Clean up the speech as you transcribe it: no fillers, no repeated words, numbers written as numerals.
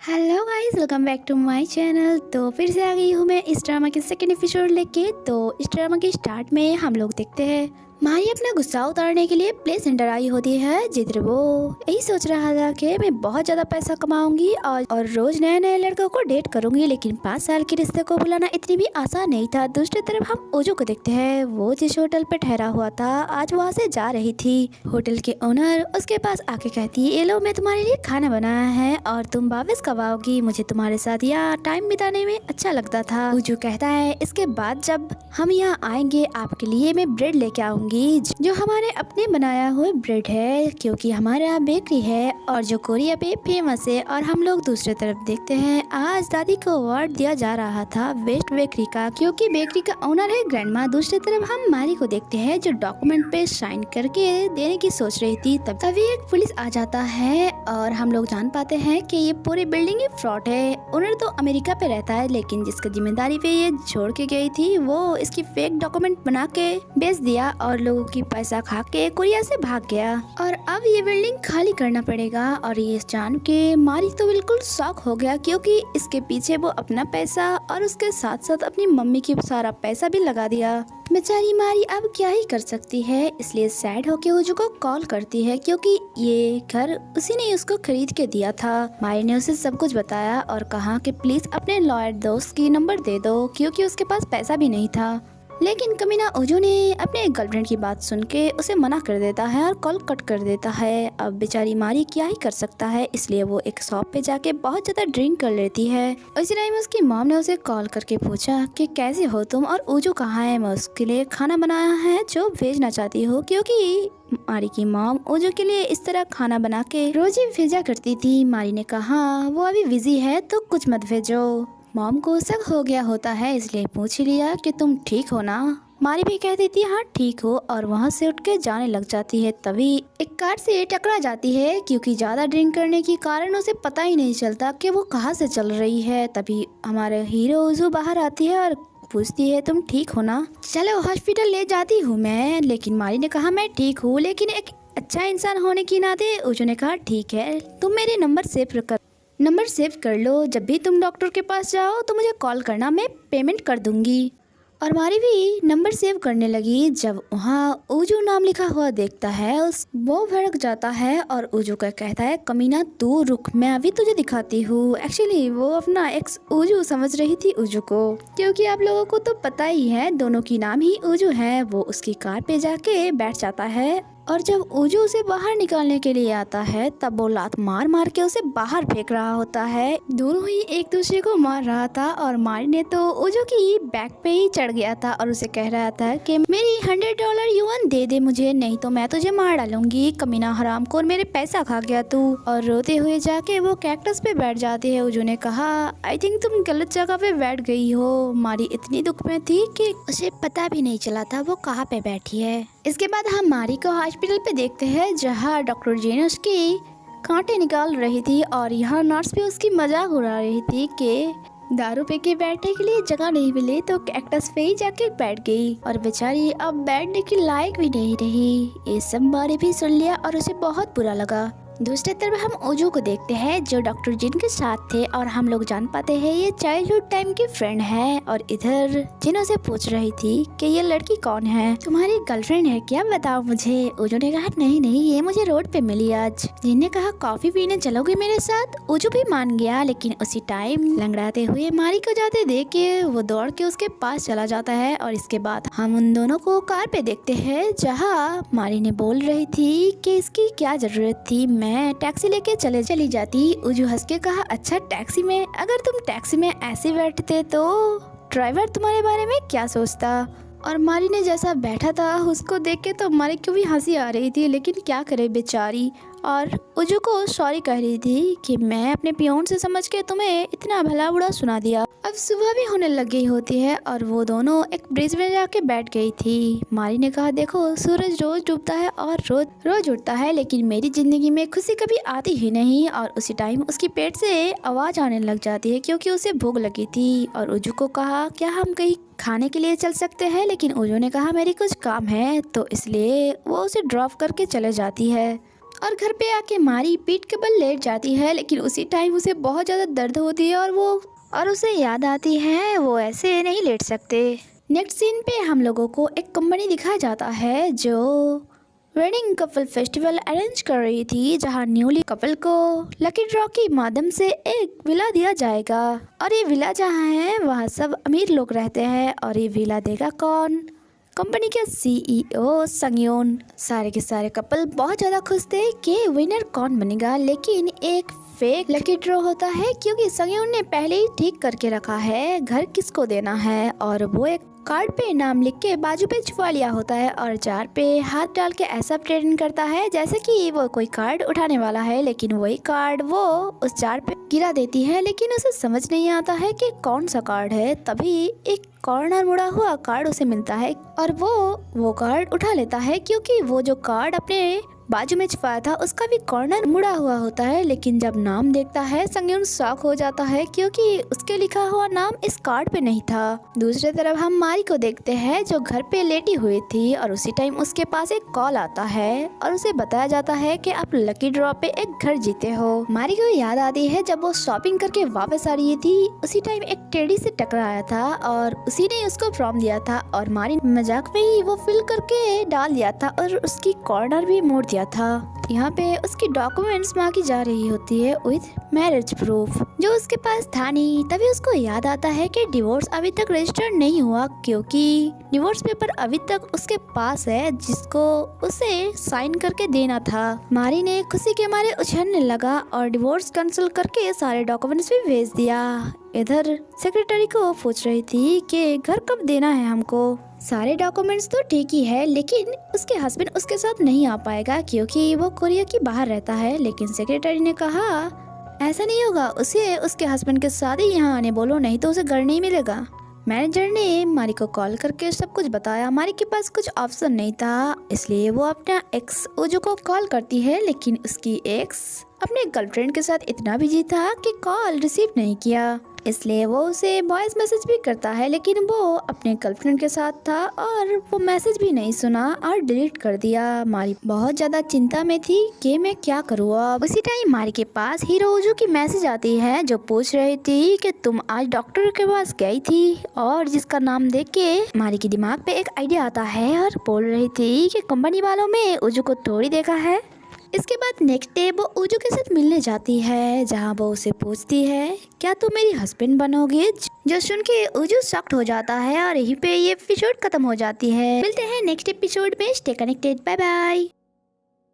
Hello guys, welcome back to my channel. तो फिर से आ गई हूँ मैं इस ड्रामा के सेकंड एपिसोड लेके। तो इस ड्रामा के स्टार्ट में हम लोग देखते हैं माही अपना गुस्सा उतारने के लिए प्ले सेंटर आई होती है, जिधर वो यही सोच रहा था कि मैं बहुत ज्यादा पैसा कमाऊंगी और रोज नए नए लड़कों को डेट करूंगी। लेकिन 5 साल के रिश्ते को बुलाना इतनी भी आसान नहीं था। दूसरी तरफ हम ओजो को देखते हैं, वो जिस होटल पे ठहरा हुआ था आज वहाँ से जा रही थी। होटल के ओनर उसके पास आके कहती है, ये लो मैं तुम्हारे लिए खाना बनाया है और तुम वापस कब आओगी, मुझे तुम्हारे साथ यहाँ टाइम बिताने में अच्छा लगता था। ओजो कहता है, इसके बाद जब हम यहाँ आएंगे आपके लिए मैं ब्रेड लेके आऊंगी जो हमारे अपने बनाया हुआ ब्रेड है, क्योंकि हमारे यहाँ बेकरी है और जो कोरिया पे फेमस है। और हम लोग दूसरी तरफ देखते हैं, आज दादी को अवार्ड दिया जा रहा था वेस्ट बेकरी का, क्योंकि बेकरी का ओनर है ग्रैंडमा। दूसरी तरफ हम मारी को देखते हैं जो डॉक्यूमेंट पे साइन करके देने की सोच रही थी। तभी एक पुलिस आ जाता है और हम लोग जान पाते हैं कि ये पूरी बिल्डिंग ही फ्रॉड है। ओनर तो अमेरिका पे रहता है, लेकिन जिसकी जिम्मेदारी पे ये छोड़ के गई थी वो इसकी फेक डॉक्यूमेंट बना के बेच दिया और लोगों की पैसा खा के कोरिया से भाग गया। और अब ये बिल्डिंग खाली करना पड़ेगा। और ये जान के मारी तो बिल्कुल शॉक हो गया, क्योंकि इसके पीछे वो अपना पैसा और उसके साथ साथ अपनी मम्मी की सारा पैसा भी लगा दिया। बेचारी मारी अब क्या ही कर सकती है, इसलिए सैड होके ओजो को कॉल करती है, क्योंकि ये घर उसी ने उसको खरीद के दिया था। मारी ने उसे सब कुछ बताया और कहा कि प्लीज अपने लॉयर दोस्त की नंबर दे दो, क्योंकि उसके पास पैसा भी नहीं था। लेकिन कमीना ओजो ने अपने गर्लफ्रेंड की बात सुन के उसे मना कर देता है और कॉल कट कर देता है। अब बेचारी मारी क्या ही कर सकता है, इसलिए वो एक शॉप पे जाके बहुत ज्यादा ड्रिंक कर लेती है। उसी टाइम उसकी मॉम ने उसे कॉल करके पूछा कि कैसे हो तुम और ओजो कहाँ है। मैं उसके लिए खाना बनाया है जो भेजना चाहती हो, क्योंकि मारी की मॉम ओजो के लिए इस तरह खाना बना के रोज ही भेजा करती थी। मारी ने कहा वो अभी बिजी है तो कुछ मत भेजो। मॉम को शक हो गया होता है, इसलिए पूछ लिया कि तुम ठीक हो ना। मारी भी कह देती है हाँ ठीक हो और वहाँ से उठ के जाने लग जाती है। तभी एक कार से टकरा जाती है, क्योंकि ज्यादा ड्रिंक करने के कारण उसे पता ही नहीं चलता कि वो कहाँ से चल रही है। तभी हमारे हीरो ओजो बाहर आती है और पूछती है तुम ठीक हो ना, चलो हॉस्पिटल ले जाती हूँ मैं। लेकिन मारी ने कहा मैं ठीक हूँ, लेकिन एक अच्छा इंसान होने की नाते ओजो ने कहा ठीक है तुम मेरे नंबर सेव कर लो, जब भी तुम डॉक्टर के पास जाओ तो मुझे कॉल करना, मैं पेमेंट कर दूंगी। और मारी भी नंबर सेव करने लगी। जब वहाँ ओजो नाम लिखा हुआ देखता है वो भड़क जाता है और ओजो का कहता है कमीना तू रुक, मैं अभी तुझे दिखाती हूँ। एक्चुअली वो अपना एक्स ओजो समझ रही थी ओजो को, क्योंकि आप लोगों को तो पता ही है दोनों की नाम ही ओजो है। वो उसकी कार पे जाके बैठ जाता है और जब ओजो उसे बाहर निकालने के लिए आता है तब वो लात मार मार के उसे बाहर फेंक रहा होता है। दोनों ही एक दूसरे को मार रहा था और मारी ने तो ओजो की बैक पे ही चढ़ गया था और उसे कह रहा था कि मेरी $100 युआन दे दे मुझे, नहीं तो मैं तुझे मार डालूंगी, कमीना हरामखोर मेरे पैसा खा गया तू। और रोते हुए जाके वो कैक्टस पे बैठ जाती है। ओजो ने कहा आई थिंक तुम गलत जगह पे बैठ गई हो। मारी इतनी दुख में थी कि उसे पता भी नहीं चला था वो कहाँ पे बैठी है। इसके बाद हम मारी को हॉस्पिटल पे देखते हैं, जहाँ डॉक्टर जेन उसकी कांटे निकाल रही थी और यहाँ नर्स भी उसकी मजाक उड़ा रही थी कि दारू पी के बैठने के लिए जगह नहीं मिली तो कैक्टस पे ही जाके बैठ गई और बेचारी अब बैठने के लायक भी नहीं रही। ये सब मारी भी सुन लिया और उसे बहुत बुरा लगा। दूसरी तरफ हम ओजो को देखते हैं जो डॉक्टर जिन के साथ थे और हम लोग जान पाते हैं ये चाइल्डहुड टाइम की फ्रेंड है। और इधर जिन उसे पूछ रही थी कि ये लड़की कौन है, तुम्हारी गर्लफ्रेंड है क्या, बताओ मुझे। ओजो ने कहा नहीं नहीं ये मुझे रोड पे मिली आज। जिन ने कहा कॉफी पीने चलोगे मेरे साथ। ओजो भी मान गया, लेकिन उसी टाइम लंगड़ाते हुए मारी को जाते देख के वो दौड़ के उसके पास चला जाता है। और इसके बाद हम उन दोनों को कार पे देखते हैं, जहाँ मारी ने बोल रही थी कि इसकी क्या जरूरत थी, मैं टैक्सी लेके चली जाती। ओजो हंस के कहा अच्छा टैक्सी में, अगर तुम टैक्सी में ऐसे बैठते तो ड्राइवर तुम्हारे बारे में क्या सोचता। और मारी ने जैसा बैठा था उसको देख के तो मारी को भी हंसी आ रही थी, लेकिन क्या करे बेचारी। और ओजो को सॉरी कह रही थी कि मैं अपने पियोन से समझ के तुम्हें इतना भला बुरा सुना दिया। अब सुबह भी होने लग गई होती है और वो दोनों एक ब्रिज में जाके बैठ गई थी। मारी ने कहा देखो सूरज रोज डूबता है और रोज उठता है, लेकिन मेरी जिंदगी में खुशी कभी आती ही नहीं। और उसी टाइम उसकी पेट से आवाज आने लग जाती है, क्योंकि उसे भूख लगी थी। और ओजो को कहा क्या हम कहीं खाने के लिए चल सकते हैं, लेकिन ओजो ने कहा मेरी कुछ काम है, तो इसलिए वो उसे ड्रॉप करके चले जाती है। और घर पे आके मारी पीठ के बल लेट जाती है, लेकिन उसी टाइम उसे बहुत ज़्यादा दर्द होती है और उसे याद आती है वो ऐसे नहीं लेट सकते। नेक्स्ट सीन पे हम लोगों को एक कंपनी दिखाया जाता है जो वेडिंग कपल फेस्टिवल अरेंज कर रही थी, जहां न्यूली कपल को लकी ड्रॉ के माध्यम से एक विला दिया जाएगा। और ये विला जहां है वहां सब अमीर लोग रहते हैं। और ये विला देगा कौन? कंपनी के सीईओ संगयोन। सारे के सारे कपल बहुत ज़्यादा खुश थे कि विनर कौन बनेगा, लेकिन एक फेक लकी ड्रॉ होता है क्योंकि संगयोन ने पहले ही ठीक करके रखा है घर किसको देना है। और वो एक कार्ड पे नाम लिख के बाजू पे छुपा लिया होता है और जार पे हाथ डाल के ऐसा प्रेजेंट करता है जैसे कि वो कोई कार्ड उठाने वाला है, लेकिन वही कार्ड वो उस जार पे गिरा देती है। लेकिन उसे समझ नहीं आता है कि कौन सा कार्ड है। तभी एक कॉर्नर मुड़ा हुआ कार्ड उसे मिलता है और वो कार्ड उठा लेता है क्योंकि वो जो कार्ड अपने बाजू में छुपाया था उसका भी कॉर्नर मुड़ा हुआ होता है। लेकिन जब नाम देखता है संगयोन शॉक हो जाता है क्योंकि उसके लिखा हुआ नाम इस कार्ड पे नहीं था। दूसरी तरफ हम मारी को देखते हैं जो घर पे लेटी हुई थी और उसी टाइम उसके पास एक कॉल आता है और उसे बताया जाता है कि आप लकी ड्रॉ पे एक घर जीते हो। मारी को याद आती है जब वो शॉपिंग करके वापस आ रही थी, उसी टाइम एक टेडी से टकराया था और उसी ने उसको प्रॉम दिया था और मारी मजाक में ही वो फिल करके डाल दिया था और उसकी कॉर्नर भी मोड़ दिया था। यहाँ पे उसकी डॉक्यूमेंट्स मांगी जा रही होती है विद मैरिज प्रूफ, जो उसके पास था नहीं। तभी उसको याद आता है कि डिवोर्स अभी तक रजिस्टर्ड नहीं हुआ क्योंकि डिवोर्स पेपर अभी तक उसके पास है जिसको उसे साइन करके देना था। मारी ने खुशी के मारे उछलने लगा और डिवोर्स कैंसिल करके सारे डॉक्यूमेंट्स भी भेज दिया। इधर सेक्रेटरी को पूछ रही थी कि घर कब देना है हमको। सारे डॉक्यूमेंट्स तो ठीक ही है, लेकिन उसके हस्बैंड उसके साथ नहीं आ पाएगा क्योंकि वो कोरिया की बाहर रहता है। लेकिन सेक्रेटरी ने कहा ऐसा नहीं होगा, उसे उसके हस्बैंड के साथ ही यहाँ आने बोलो, नहीं तो उसे घर नहीं मिलेगा। मैनेजर ने मारी को कॉल करके सब कुछ बताया। मारी के पास कुछ ऑप्शन नहीं था, इसलिए वो अपना एक्स उजू को कॉल करती है, लेकिन उसकी एक्स अपने गर्लफ्रेंड के साथ इतना बिजी था कि कॉल रिसीव नहीं किया। इसलिए वो उसे वॉइस मैसेज भी करता है, लेकिन वो अपने गर्लफ्रेंड के साथ था और वो मैसेज भी नहीं सुना और डिलीट कर दिया। मारी बहुत ज्यादा चिंता में थी कि मैं क्या करूँ अब। उसी टाइम मारी के पास हीरोजू की मैसेज आती है जो पूछ रही थी कि तुम आज डॉक्टर के पास गई थी, और जिसका नाम देख के मारी के दिमाग पे एक आइडिया आता है और बोल रही थी कि कंपनी वालों में उजू को थोड़ी देखा है। इसके बाद नेक्स्ट डे वो उजू के साथ मिलने जाती है, जहां वो उसे पूछती है क्या तुम मेरी हस्बैंड बनोगे, जो सुन के उजू शॉक्ड हो जाता है और यहीं पे ये एपिसोड खत्म हो जाती है। मिलते हैं नेक्स्ट एपिसोड में। Stay connected, bye bye.